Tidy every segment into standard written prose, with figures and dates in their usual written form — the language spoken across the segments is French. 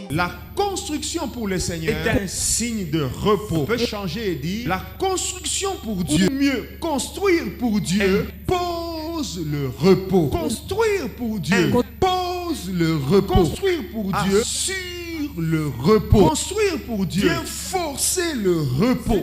La construction pour le Seigneur est un signe de repos. On peut changer et dire la construction pour Dieu, ou mieux, construire pour Dieu, pose le repos. Construire pour Dieu, pose le repos. Construire pour Dieu, assure le repos. Construire pour Dieu, forcer le repos.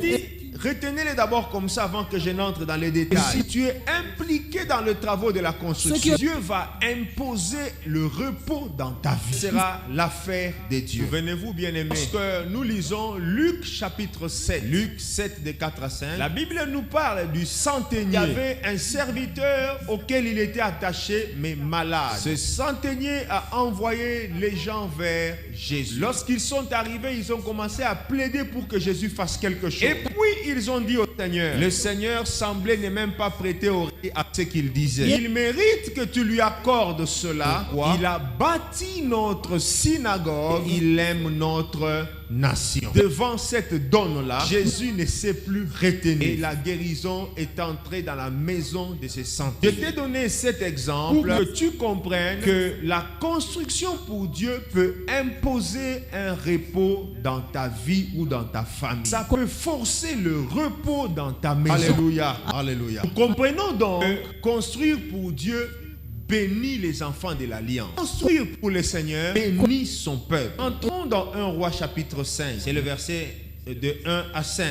Retenez-les d'abord comme ça avant que je n'entre dans les détails. Si tu es impliqué dans les travaux de la construction, Dieu va imposer le repos dans ta vie. Ce sera l'affaire de Dieu. Souvenez-vous, bien-aimés, que nous lisons Luc chapitre 7. Luc 7 de 4 à 5. La Bible nous parle du centenier. Il y avait un serviteur auquel il était attaché mais malade. Ce centenier a envoyé les gens vers Jésus. Lorsqu'ils sont arrivés, ils ont commencé à plaider pour que Jésus fasse quelque chose. Et puis ils ont dit au Seigneur, le Seigneur semblait ne même pas prêter oreille à ce qu'il disait. Il mérite que tu lui accordes cela. Pourquoi? Il a bâti notre synagogue. Il aime notre nation. Devant cette donne-là, Jésus ne s'est plus retenu. Et la guérison est entrée dans la maison de ses centeniers. Je t'ai donné cet exemple pour que tu comprennes que la construction pour Dieu peut imposer un repos dans ta vie ou dans ta famille. Ça peut forcer le repos dans ta maison. Alléluia. Alléluia. Nous comprenons donc que construire pour Dieu bénit les enfants de l'Alliance. Construire pour le Seigneur bénit son peuple. Entrons dans 1 Roi chapitre 5. C'est le verset de 1 à 5.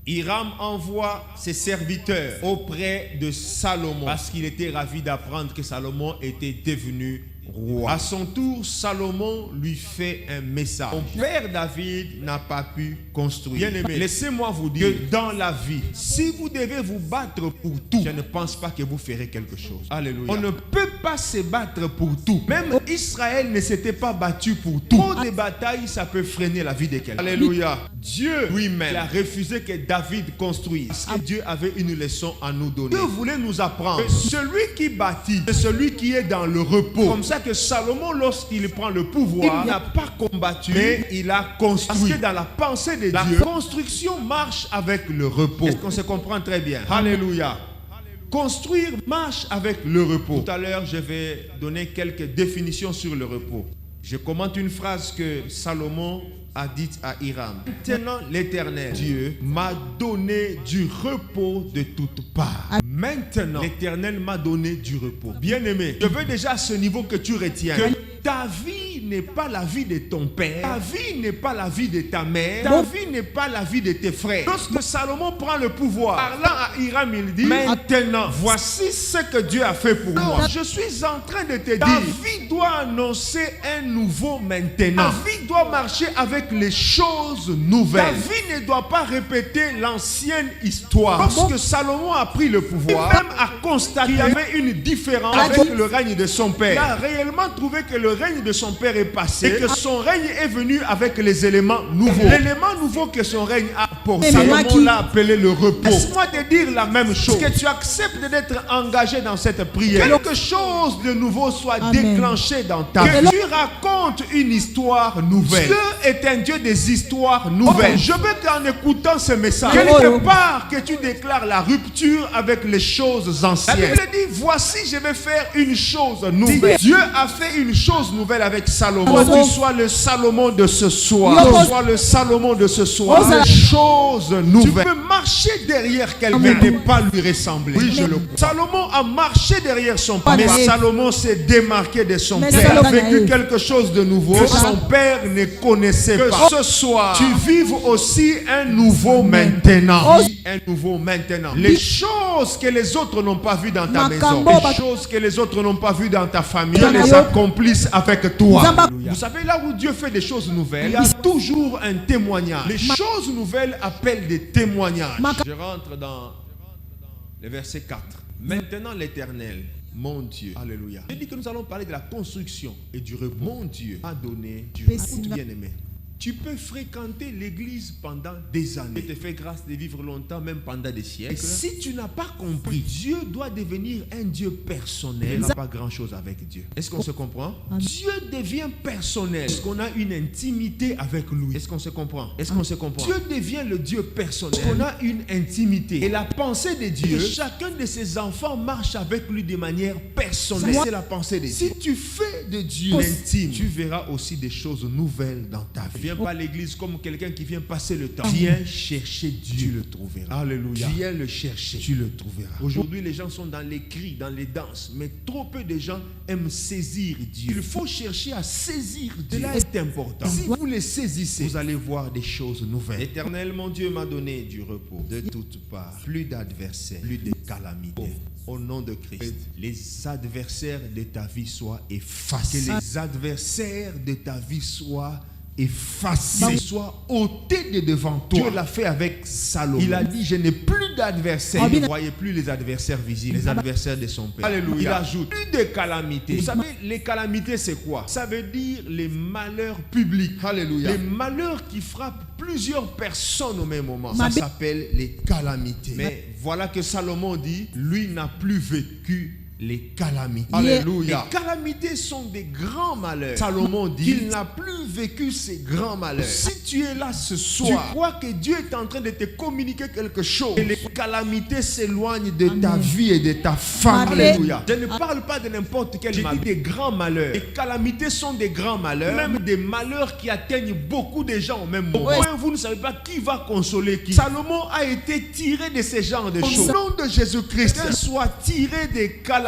Hiram envoie ses serviteurs auprès de Salomon parce qu'il était ravi d'apprendre que Salomon était devenu roi. À son tour, Salomon lui fait un message. Mon père David n'a pas pu construire. Bien aimé, laissez-moi vous dire que dans la vie, si vous devez vous battre pour tout, je ne pense pas que vous ferez quelque chose. Alléluia. On ne peut pas se battre pour tout. Même Israël ne s'était pas battu pour tout. Trop de batailles, ça peut freiner la vie de quelqu'un. Alléluia. Dieu lui-même a refusé que David construise. Parce que Dieu avait une leçon à nous donner. Dieu voulait nous apprendre que celui qui bâtit, c'est celui qui est dans le repos. Comme ça que Salomon, lorsqu'il prend le pouvoir, il n'a pas combattu, mais il a construit. Parce que dans la pensée de Dieu, la construction marche avec le repos. Est-ce qu'on se comprend très bien? Alléluia. Construire marche avec le repos. Tout à l'heure, je vais donner quelques définitions sur le repos. Je commente une phrase que Salomon a dite à Hiram. Maintenant, l'Éternel, Dieu, m'a donné du repos de toutes parts. Maintenant, l'Éternel m'a donné du repos. Bien-aimé, je veux déjà à ce niveau que tu retiens que ta vie n'est pas la vie de ton père, ta vie n'est pas la vie de ta mère, ta vie n'est pas la vie de tes frères. Lorsque Salomon prend le pouvoir, parlant à Hiram, il dit, maintenant, voici ce que Dieu a fait pour moi. Je suis en train de te dire, ta vie doit annoncer un nouveau maintenant. Ta vie doit marcher avec les choses nouvelles. Ta vie ne doit pas répéter l'ancienne histoire. Lorsque Salomon a pris le pouvoir, il même a constaté qu'il y avait une différence avec le règne de son père. Il a réellement trouvé que le règne de son père est passé et que son règne est venu avec les éléments nouveaux. L'élément nouveau que son règne a apporté, Salomon l'a appelé le repos. Laisse-moi te dire la même chose. Que tu acceptes d'être engagé dans cette prière. Quelque chose de nouveau soit déclenché dans ta vie. Que tu racontes une histoire nouvelle. Dieu est un Dieu des histoires nouvelles. Je veux qu'en écoutant ce message, quelque part que tu déclares la rupture avec les choses anciennes. La Bible dit, voici je vais faire une chose nouvelle. Dieu a fait une chose nouvelle avec Salomon. Que tu sois le Salomon de ce soir. Que tu sois le Salomon de ce soir. Une chose nouvelle. Tu peux marcher derrière quelqu'un mais ne pas lui ressembler. Oui, je le crois. Salomon a marché derrière son père. Mais Salomon s'est démarqué de son père. Il a vécu quelque chose de nouveau que son père ne connaissait pas. Ce soir, tu vives aussi un nouveau maintenant. Un nouveau maintenant. Les choses que les autres n'ont pas vues dans ta maison, les choses que les autres n'ont pas vues dans ta famille, Dieu les accomplisse avec toi. Vous savez, là où Dieu fait des choses nouvelles, il y a toujours un témoignage. Les choses nouvelles appellent des témoignages. Je rentre dans le verset 4. Maintenant l'Éternel, mon Dieu, alléluia. Je dis que nous allons parler de la construction et du repos. Mon Dieu a donné du repos. Bien aimé. Tu peux fréquenter l'église pendant des années. Dieu te fait grâce de vivre longtemps, même pendant des siècles. Et si tu n'as pas compris, Dieu doit devenir un Dieu personnel. Il n'y a pas grand-chose avec Dieu. Est-ce qu'on se comprend? Dieu devient personnel. Est-ce qu'on a une intimité avec lui? Est-ce qu'on se comprend? Est-ce qu'on se comprend? Dieu devient le Dieu personnel. On a une intimité. Et la pensée de Dieu, chacun de ses enfants marche avec lui de manière personnelle. C'est la pensée de Dieu. Si tu fais de Dieu l'intime, tu verras aussi des choses nouvelles dans ta vie. Viens pas à l'église comme quelqu'un qui vient passer le temps. Viens chercher Dieu, tu le trouveras. Alléluia. Viens le chercher, tu le trouveras. Aujourd'hui, les gens sont dans les cris, dans les danses, mais trop peu de gens aiment saisir Dieu. Il faut chercher à saisir Dieu. Cela est important. Si vous le saisissez, vous allez voir des choses nouvelles. L'Éternel, mon Dieu, m'a donné du repos de toutes parts. Plus d'adversaires, plus de calamités. Au nom de Christ, les adversaires de ta vie soient effacés. Que les adversaires de ta vie soient effacés, soit ôté de devant toi. Dieu l'a fait avec Salomon. Il a dit, je n'ai plus d'adversaires. Il ne voyait plus les adversaires visibles, les adversaires de son père. Alléluia. Il ajoute, plus de calamités. Vous savez, les calamités, c'est quoi? Ça veut dire les malheurs publics. Alléluia. Les malheurs qui frappent plusieurs personnes au même moment. Ça s'appelle les calamités. Mais voilà que Salomon dit, lui n'a plus vécu les calamités. Alléluia. Les calamités sont des grands malheurs. Salomon dit qu'il n'a plus vécu ces grands malheurs. Si tu es là ce soir, tu crois que Dieu est en train de te communiquer quelque chose, et les calamités s'éloignent de ta vie et de ta famille. Alléluia. Je ne parle pas de n'importe quel malheur. Je dis des grands malheurs. Les calamités sont des grands malheurs, même des malheurs qui atteignent beaucoup de gens au même moment. Vous ne savez pas qui va consoler qui. Salomon a été tiré de ce genre de choses. Au nom de Jésus-Christ, soit tiré des calamités.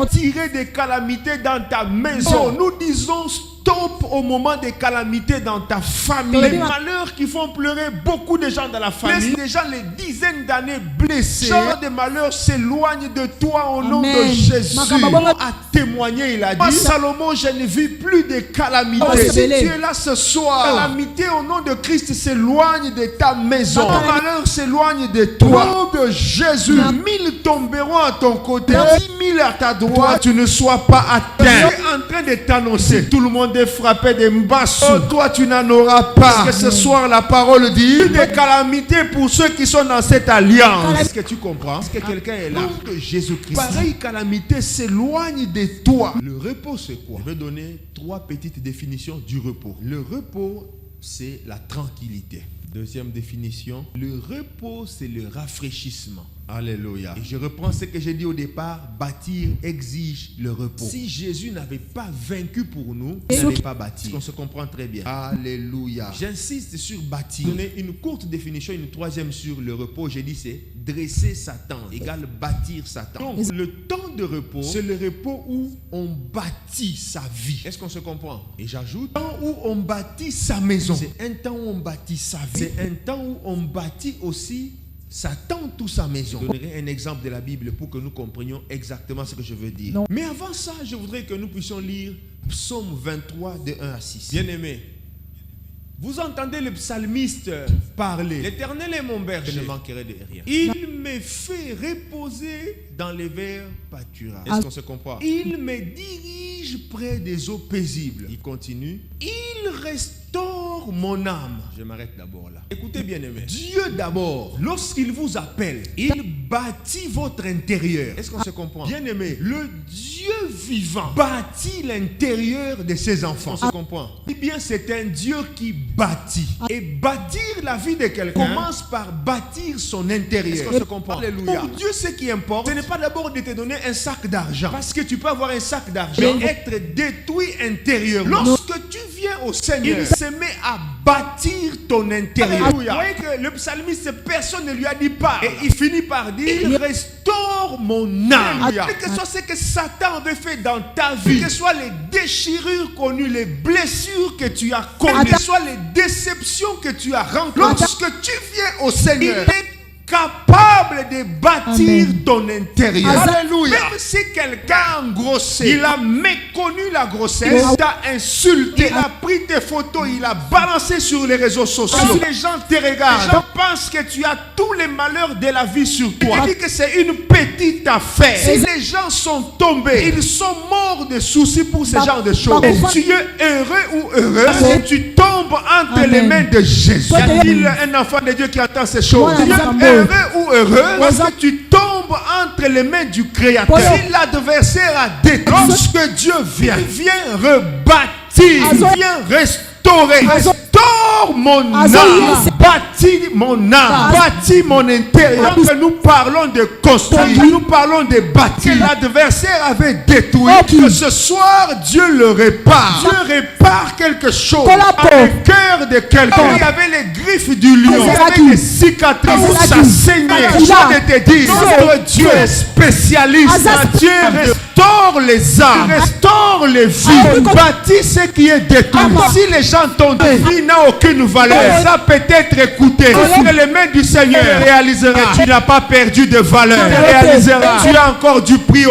Tirer des calamités dans ta maison. Nous disons stop au moment des calamités dans ta famille. Les malheurs qui font pleurer beaucoup de gens dans la famille. Les gens, les dizaines d'années blessés. Ce genre de malheurs s'éloigne de toi au nom de Jésus. A témoigné, il a dit, Salomon, je ne vis plus de calamités. Si tu es là ce soir, calamité au nom de Christ s'éloigne de ta maison. Ton malheur s'éloigne de toi. Au nom de Jésus, 1000 tomberont à ton côté, 10 000 à ta droite, tu ne sois pas atteint. Je suis en train de t'annoncer, tout le monde est frappé de mbassou. Toi, tu n'en auras pas. Parce que ce soir, la parole dit des calamités pour ceux qui sont dans cette alliance. Est-ce que tu comprends? Est-ce que quelqu'un est là? Que Jésus-Christ. Pareille calamité s'éloigne de toi. Le repos, c'est quoi? Je vais donner 3 petites définitions du repos. Le repos, c'est la tranquillité. Deuxième définition, le repos, c'est le rafraîchissement. Alléluia. Et je reprends ce que j'ai dit au départ, bâtir exige le repos. Si Jésus n'avait pas vaincu pour nous, il n'allait pas bâtir. On se comprend très bien. Alléluia. J'insiste sur bâtir. Donner une courte définition, une troisième sur le repos. J'ai dit c'est dresser sa tente, égale bâtir sa tente. Donc le temps de repos, c'est le repos où on bâtit sa vie. Est-ce qu'on se comprend? Et j'ajoute, le temps où on bâtit sa maison. C'est un temps où on bâtit sa vie. C'est un temps où on bâtit aussi sa tente ou sa maison. Je donnerai un exemple de la Bible pour que nous comprenions exactement ce que je veux dire. Non. Mais avant ça, je voudrais que nous puissions lire Psaume 23 de 1 à 6. Bien-aimés, vous entendez le psalmiste parler. L'Éternel est mon berger, je ne manquerai de rien. Il me fait reposer dans les verts pâturages. Est-ce qu'on se comprend? Il me dirige près des eaux paisibles. Il continue. Il restaure mon âme. Je m'arrête d'abord là. Écoutez bien aimé. Dieu d'abord, lorsqu'il vous appelle, il bâtit votre intérieur. Est-ce qu'on se comprend? Bien aimé, le Dieu vivant bâtit l'intérieur de ses enfants. On se comprend? Eh bien, c'est un Dieu qui bâtit. Et bâtir la vie de quelqu'un commence par bâtir son intérieur. Est-ce qu'on se comprend? Alléluia. Pour Dieu, ce qui importe, ce n'est pas d'abord de te donner un sac d'argent. Parce que tu peux avoir un sac d'argent et être détruit intérieurement. Lorsque tu viens au Seigneur, il se met à bâtir ton intérieur. Alléluia. Vous voyez que le psalmiste, personne ne lui a dit pas. Et il finit par dire, il restaure mon âme. Alléluia. Que ce soit ce que Satan avait fait dans ta vie, que ce soit les déchirures connues, les blessures que tu as connues, que ce soit les déceptions que tu as rencontrées, lorsque tu viens au Seigneur, il est capable de bâtir ton intérieur. Alléluia. Même si quelqu'un a engrossé, il a méconnu la grossesse, il t'a insulté, il a pris tes photos, il a balancé sur les réseaux sociaux. Quand les gens te regardent, les gens pensent que tu as tous les malheurs de la vie sur toi. Il dit que c'est une petite affaire. Si les gens sont tombés, ils sont morts de soucis pour ce genre de choses. Et tu es heureux ou heureuse, si tu tombes tombes entre les mains de Jésus. Y a-t-il un enfant de Dieu qui entend ces choses? Heureux ou heureux parce que tu tombes entre les mains du Créateur. Si l'adversaire a détruit, lorsque Dieu vient, il vient rebâtir, il vient restaurer. Restaure mon âme, bâtis mon âme, bâtis mon intérieur. Donc nous parlons de construire, nous parlons de bâtir. L'adversaire avait détruit. Que ce soir, Dieu le répare. Dieu répare quelque chose dans le cœur de quelqu'un. Il y avait les griffes du lion, il y avait les cicatrices, ça saignait. Je vais te dire, notre Dieu est spécialiste. Dieu restaure les âmes, restaure les vies, bâtit ce qui est détruit. Si les gens t'ont dit, vie n'a aucune valeur, ça peut être écouté. Entre les mains du Seigneur, tu réaliseras. Tu n'as pas perdu de valeur. Tu réaliseras. Tu as encore du prix.